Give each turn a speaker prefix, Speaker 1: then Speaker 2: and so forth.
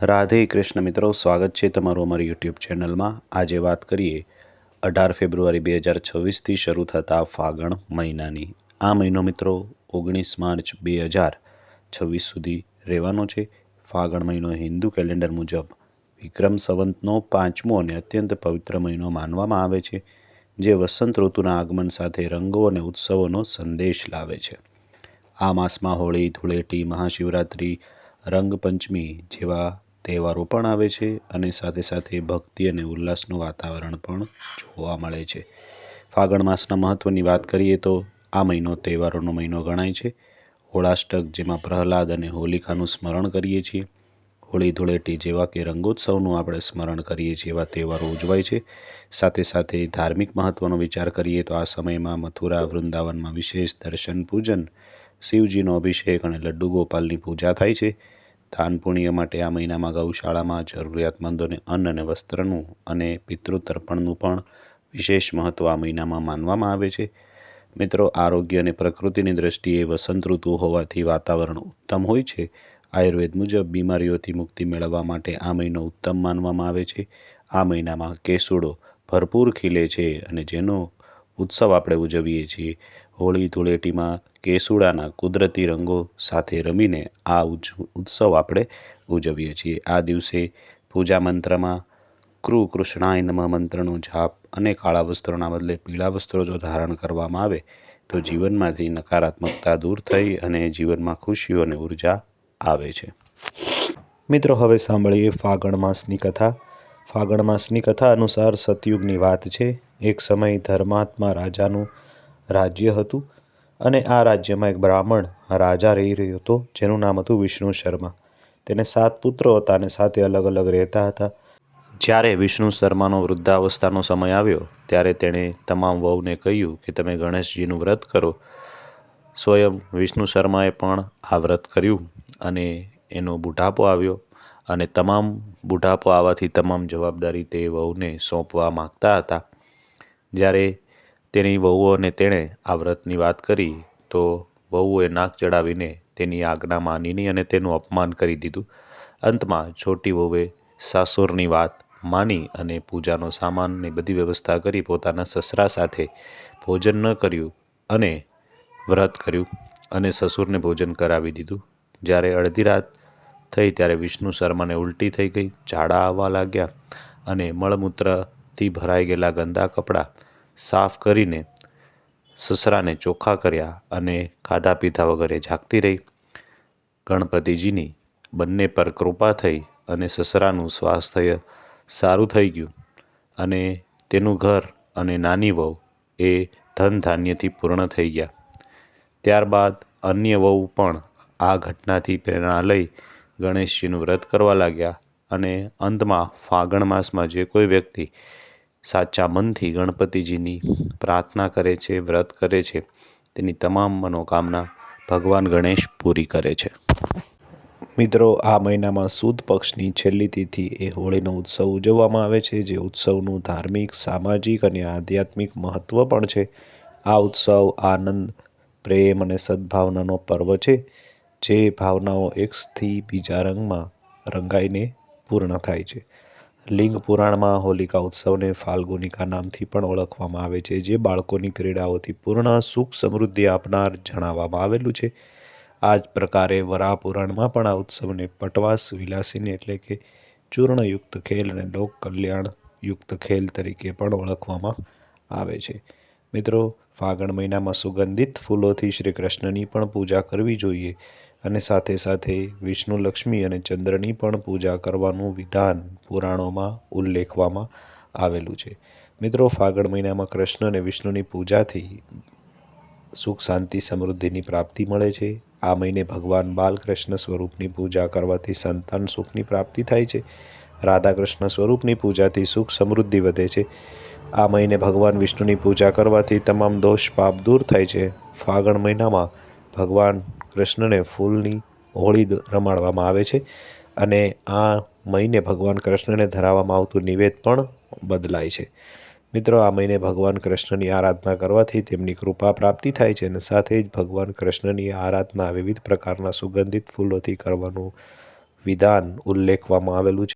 Speaker 1: રાધે કૃષ્ણ મિત્રો, સ્વાગત છે તમારું અમારી યુટ્યુબ ચેનલમાં। આજે વાત કરીએ 18 ફેબ્રુઆરી 2026થી શરૂ થતા ફાગણ મહિનાની। આ મહિનો મિત્રો 19 માર્ચ 2026 સુધી રહેવાનો છે। ફાગણ મહિનો હિન્દુ કેલેન્ડર મુજબ વિક્રમ સંવતનો 5મો અને અત્યંત પવિત્ર મહિનો માનવામાં આવે છે, જે વસંત ઋતુના આગમન સાથે રંગો અને ઉત્સવોનો સંદેશ લાવે છે। આ માસમાં હોળી, ધૂળેટી, મહાશિવરાત્રિ, રંગપંચમી જેવા તહેવારો પણ આવે છે અને સાથે સાથે ભક્તિ અને ઉલ્લાસનું વાતાવરણ પણ જોવા મળે છે। ફાગણ માસના મહત્ત્વની વાત કરીએ તો આ મહિનો તહેવારોનો મહિનો ગણાય છે। હોળાષ્ટક, જેમાં પ્રહલાદ અને હોલિકાનું સ્મરણ કરીએ છીએ, હોળી, ધૂળેટી જેવા કે રંગોત્સવનું આપણે સ્મરણ કરીએ છીએ એવા તહેવારો ઉજવાય છે। સાથે સાથે ધાર્મિક મહત્ત્વનો વિચાર કરીએ તો આ સમયમાં મથુરા, વૃંદાવનમાં વિશેષ દર્શન, પૂજન, શિવજીનો અભિષેક અને લડ્ડુ ગોપાલની પૂજા થાય છે। દાન પુણ્ય માટે આ મહિનામાં ગૌશાળામાં જરૂરિયાતમંદોને અન્ન અને વસ્ત્રનું અને પિતૃતર્પણનું પણ વિશેષ મહત્ત્વ આ મહિનામાં માનવામાં આવે છે। મિત્રો, આરોગ્ય અને પ્રકૃતિની દ્રષ્ટિએ વસંત ઋતુ હોવાથી વાતાવરણ ઉત્તમ હોય છે। આયુર્વેદ મુજબ બીમારીઓથી મુક્તિ મેળવવા માટે આ મહિનો ઉત્તમ માનવામાં આવે છે। આ મહિનામાં કેસુડો ભરપૂર ખીલે છે અને જેનો ઉત્સવ આપણે ઉજવીએ છીએ। હોળી, ધૂળેટીમાં કેસુડાના કુદરતી રંગો સાથે રમીને આ ઉત્સવ આપણે ઉજવીએ છીએ। આ દિવસે પૂજા મંત્રમાં કૃષ્ણાય નમઃ મંત્રનો જાપ અને કાળા વસ્ત્રોના બદલે પીળા વસ્ત્રો જો ધારણ કરવામાં આવે તો જીવનમાંથી નકારાત્મકતા દૂર થઈ અને જીવનમાં ખુશીઓ અને ઉર્જા આવે છે। મિત્રો, હવે સાંભળીએ ફાગણ માસની કથા। ફાગણ માસની કથા અનુસાર સતયુગની વાત છે। એક સમય ધર્માત્મા રાજાનું રાજ્ય હતું અને આ રાજ્યમાં એક બ્રાહ્મણ રાજા રહી રહ્યો હતો, જેનું નામ હતું વિષ્ણુ શર્મા। તેને 7 પુત્રો હતા અને સાથે અલગ અલગ રહેતા હતા। જ્યારે વિષ્ણુ શર્માનો વૃદ્ધાવસ્થાનો સમય આવ્યો ત્યારે તેણે તમામ વહુને કહ્યું કે તમે ગણેશજીનું વ્રત કરો। સ્વયં વિષ્ણુ શર્માએ પણ આ વ્રત કર્યું અને એનો બુઢાપો આવ્યો અને બુઢાપો આવવાથી તમામ જવાબદારી તે વહુને સોંપવા માગતા હતા। જ્યારે તેની વહુઓને તેણે આ વ્રતની વાત કરી તો વહુએ નાક ચડાવીને તેની આજ્ઞા માની નહીં અને તેનું અપમાન કરી દીધું। અંતમાં છોટી વહુએ સાસુરની વાત માની અને પૂજાનો સામાનની બધી વ્યવસ્થા કરી પોતાના સસરા સાથે ભોજન ન કર્યું અને વ્રત કર્યું અને સસુરને ભોજન કરાવી દીધું। જ્યારે અડધી રાત થઈ ત્યારે વિષ્ણુ શર્માને ઉલટી થઈ ગઈ, ઝાડા આવવા લાગ્યા અને મળમૂત્રથી ભરાઈ ગયેલા ગંદા કપડાં સાફ કરીને સસરાને ચોખ્ખા કર્યા અને ખાધા પીધા વગરે જાગતી રહી। ગણપતિજીની બંને પર કૃપા થઈ અને સસરાનું સ્વાસ્થ્ય સારું થઈ ગયું અને તેનું ઘર અને નાની વહુ એ ધન ધાન્યથી પૂર્ણ થઈ ગયા। ત્યારબાદ અન્ય વહુ પણ આ ઘટનાથી પ્રેરણા લઈ ગણેશજીનું વ્રત કરવા લાગ્યા અને અંતમાં ફાગણ માસમાં જે કોઈ વ્યક્તિ સાચા મનથી ગણપતિજીની પ્રાર્થના કરે છે, વ્રત કરે છે, તેની તમામ મનોકામના ભગવાન ગણેશ પૂરી કરે છે। મિત્રો, આ મહિનામાં સુદ પક્ષની છેલ્લી તિથિ એ હોળીનો ઉત્સવ ઉજવવામાં આવે છે, જે ઉત્સવનું ધાર્મિક, સામાજિક અને આધ્યાત્મિક મહત્ત્વ પણ છે। આ ઉત્સવ આનંદ, પ્રેમ અને સદ્ભાવનાનો પર્વ છે, જે ભાવનાઓ એકથી બીજા રંગમાં રંગાઈને પૂર્ણ થાય છે। લિંગ પુરાણમાં હોલિકા ઉત્સવને ફાલ્ગુનિકા નામથી પણ ઓળખવામાં આવે છે, જે બાળકોની ક્રીડાઓથી પૂર્ણ સુખ સમૃદ્ધિ આપનાર જણાવવામાં આવેલું છે। આ જ પ્રકારે વરાહ પુરાણમાં પણ આ ઉત્સવને પટવાસ વિલાસીને એટલે કે ચૂર્ણયુક્ત ખેલ અને લોક કલ્યાણયુક્ત ખેલ તરીકે પણ ઓળખવામાં આવે છે। મિત્રો, ફાગણ મહિનામાં સુગંધિત ફૂલોથી શ્રી કૃષ્ણની પણ પૂજા કરવી જોઈએ અને સાથે સાથે વિષ્ણુ, લક્ષ્મી અને ચંદ્રની પણ પૂજા કરવાનું વિધાન પુરાણોમાં ઉલ્લેખવામાં આવેલું છે। મિત્રો, ફાગણ મહિનામાં કૃષ્ણ અને વિષ્ણુની પૂજાથી સુખ, શાંતિ, સમૃદ્ધિની પ્રાપ્તિ મળે છે। આ મહિને ભગવાન બાલકૃષ્ણ સ્વરૂપની પૂજા કરવાથી સંતાન સુખની પ્રાપ્તિ થાય છે। રાધા કૃષ્ણ સ્વરૂપની પૂજાથી સુખ સમૃદ્ધિ વધે છે। આ મહિને ભગવાન વિષ્ણુની પૂજા કરવાથી તમામ દોષ પાપ દૂર થાય છે। ફાગણ મહિનામાં ભગવાન કૃષ્ણને ફૂલની હોળી રમાડવામાં આવે છે અને આ મહિને ભગવાન કૃષ્ણને ધરાવવામાં આવતું નિવેદ પણ બદલાય છે। મિત્રો, આ મહિને ભગવાન કૃષ્ણની આરાધના કરવાથી તેમની કૃપા પ્રાપ્તિ થાય છે અને સાથે જ ભગવાન કૃષ્ણની આરાધના વિવિધ પ્રકારના સુગંધિત ફૂલોથી કરવાનું વિધાન ઉલ્લેખવામાં આવેલું છે.